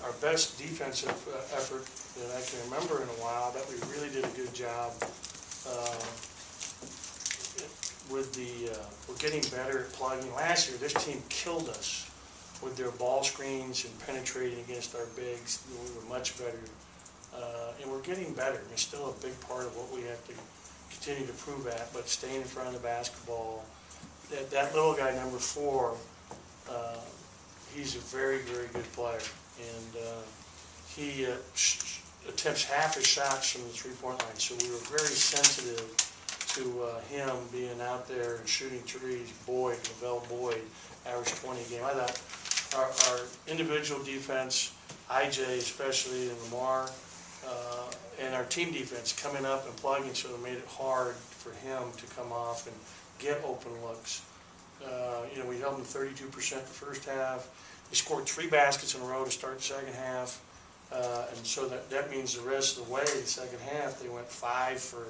our best defensive effort that I can remember in a while, that we really did a good job with we're getting better at plugging. Last year, this team killed us with their ball screens and penetrating against our bigs. We were much better, and we're getting better. It's still a big part of what we have to continue to prove at, but staying in front of the basketball. That little guy, number 4, he's a very, very good player, and he attempts half his shots from the three-point line, so we were very sensitive to him being out there and shooting threes. Boyd, Lavelle Boyd, averaged 20 a game. I thought our individual defense, IJ especially, and Lamar, and our team defense coming up and plugging, so it made it hard for him to come off and get open looks. We held them 32% the first half. They scored 3 baskets in a row to start the second half, and so that means the rest of the way, the second half, they went 5 for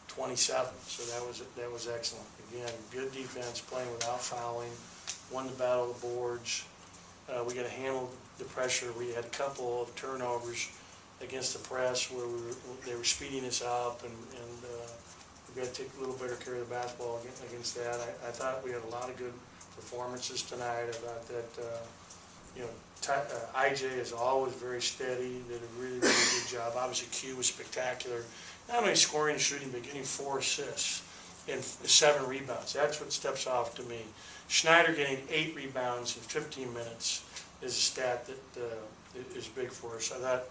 27. So that was excellent. Again, good defense, playing without fouling, won the battle of the boards. We got to handle the pressure. We had a couple of turnovers against the press where they were speeding us up, and we got to take a little better care of the basketball against that. I thought we had a lot of good performances tonight. I thought that IJ is always very steady, did a really, really good job. Obviously, Q was spectacular. Not only scoring and shooting, but getting 4 assists and 7 rebounds. That's what steps off to me. Schneider getting 8 rebounds in 15 minutes is a stat that is big for us. I thought,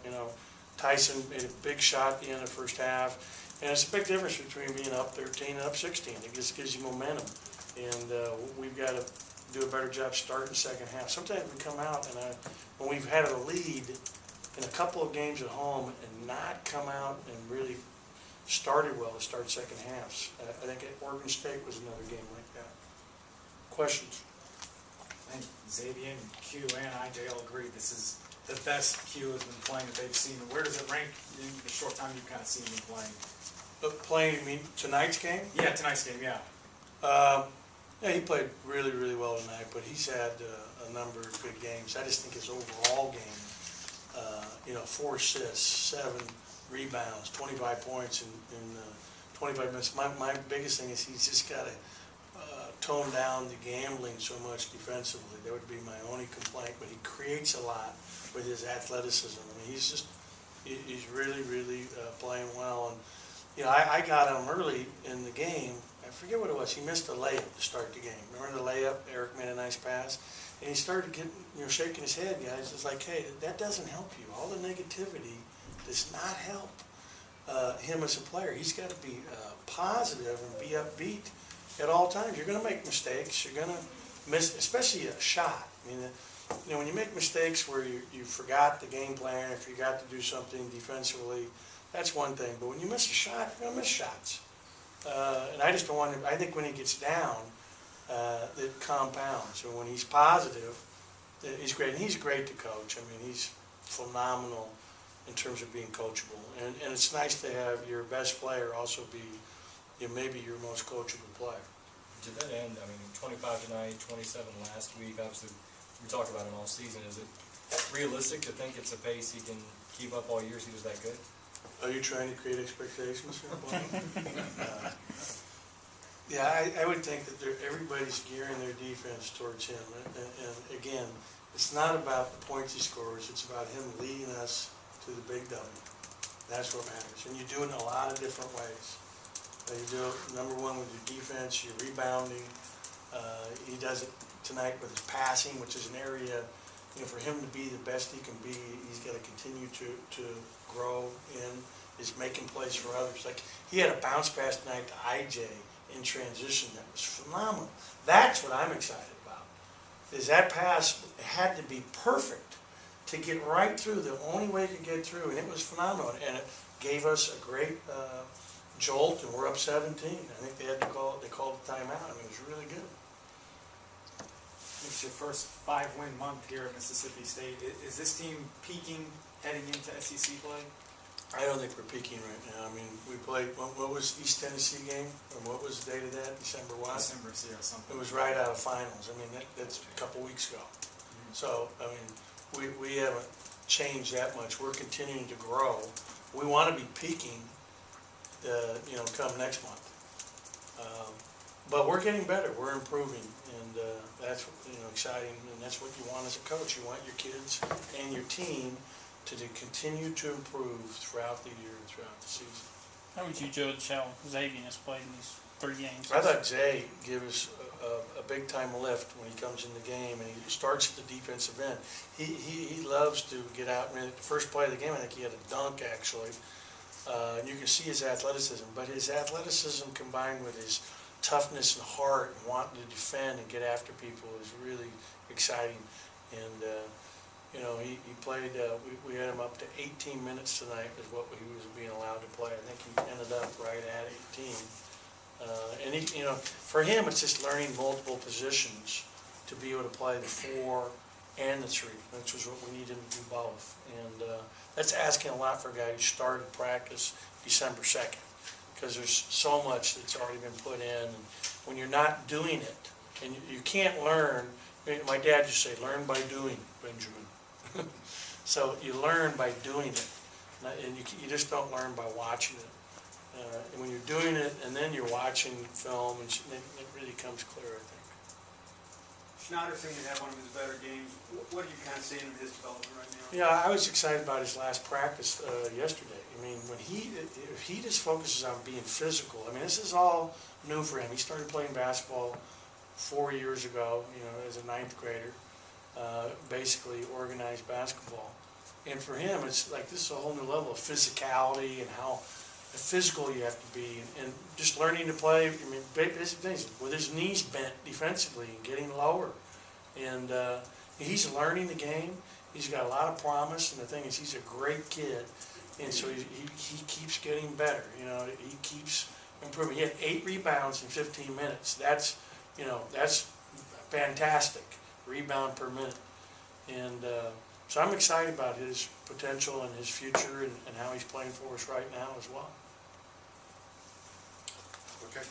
Tyson made a big shot at the end of the first half, and it's a big difference between being up 13 and up 16. It just gives you momentum, and we've got to do a better job starting the second half. Sometimes we come out and when we've had a lead in a couple of games at home and not come out and really started well to start second halves. I think Oregon State was another game like that. Questions? I think Xavier and Q and IJ all agree this is the best Q has been playing that they've seen. Where does it rank in the short time you've kind of seen him playing? Playing, you mean tonight's game? Yeah, tonight's game, yeah. Yeah, he played really, really well tonight, but he's had a number of good games. I just think his overall game, 4 assists, 7 rebounds, 25 points in 25 minutes. My biggest thing is he's just got to tone down the gambling so much defensively. That would be my only complaint, but he creates a lot with his athleticism. I mean, he's really, really playing well. And I got him early in the game. I forget what it was. He missed a layup to start the game. Remember the layup? Eric made a nice pass, and he started getting, shaking his head, guys. It's like, hey, that doesn't help you. All the negativity does not help him as a player. He's got to be positive and be upbeat at all times. You're going to make mistakes. You're going to miss, especially a shot. I mean, when you make mistakes where you forgot the game plan, if you got to do something defensively, that's one thing. But when you miss a shot, you're going to miss shots. And I just don't want him. I think when he gets down, it compounds. And when he's positive, he's great. And he's great to coach. I mean, he's phenomenal in terms of being coachable. And it's nice to have your best player also be maybe your most coachable player. To that end, I mean, 25 tonight, 27 last week. Obviously, we talked about him all season. Is it realistic to think it's a pace he can keep up all year? He was that good? Are you trying to create expectations here, Blaine? Yeah, I would think that everybody's gearing their defense towards him. And again, it's not about the points he scores. It's about him leading us to the big W. That's what matters. And you do it in a lot of different ways. You do it, number one, with your defense, your rebounding. He does it tonight with his passing, which is an area, for him to be the best he can be, he's got to continue to grow in, is making plays for others. Like, he had a bounce pass tonight to IJ in transition that was phenomenal. That's what I'm excited about, is that pass had to be perfect to get right through, the only way to get through, and it was phenomenal. And it gave us a great jolt, and we're up 17. I think they called a timeout. I mean, it was really good. It's your first 5-win month here at Mississippi State. Is this team peaking heading into SEC play? I don't think we're peaking right now. I mean, we played, what was East Tennessee game? Or what was the date of that? December what? December, yeah, something. It was right out of finals. I mean, that's a couple weeks ago. So, I mean, we haven't changed that much. We're continuing to grow. We want to be peaking, come next month. But we're getting better, we're improving, and that's, exciting, and that's what you want as a coach. You want your kids and your team to continue to improve throughout the year and throughout the season. How would you judge how Xavier has played in these 3 games? I thought Zay gave us a big-time lift when he comes in the game, and he starts at the defensive end. He loves to get out. I mean, the first play of the game, I think he had a dunk, actually. And you can see his athleticism, but his athleticism combined with his toughness and heart and wanting to defend and get after people is really exciting. And, he played, we had him up to 18 minutes tonight is what he was being allowed to play. I think he ended up right at 18. And for him, it's just learning multiple positions to be able to play the 4 and the 3, which is what we need him to do both. And that's asking a lot for a guy who started practice December 2nd, because there's so much that's already been put in. And when you're not doing it, and you can't learn, my dad used to say, learn by doing, Benjamin. So you learn by doing it, and you just don't learn by watching it. And when you're doing it and then you're watching film, and it really comes clear, I think. Schneider seemed to have one of his better games. What are you kind of seeing in his development right now? Yeah, I was excited about his last practice yesterday. I mean, if he just focuses on being physical, I mean, this is all new for him. He started playing basketball 4 years ago, as a 9th grader, basically organized basketball. And for him, it's like this is a whole new level of physicality and how physical you have to be, and just learning to play. I mean, basic things with his knees bent defensively and getting lower, and he's learning the game. He's got a lot of promise, and the thing is, he's a great kid, and so he keeps getting better. He keeps improving. He had 8 rebounds in 15 minutes. That's fantastic, rebound per minute, and so I'm excited about his potential and his future and how he's playing for us right now as well. Okay.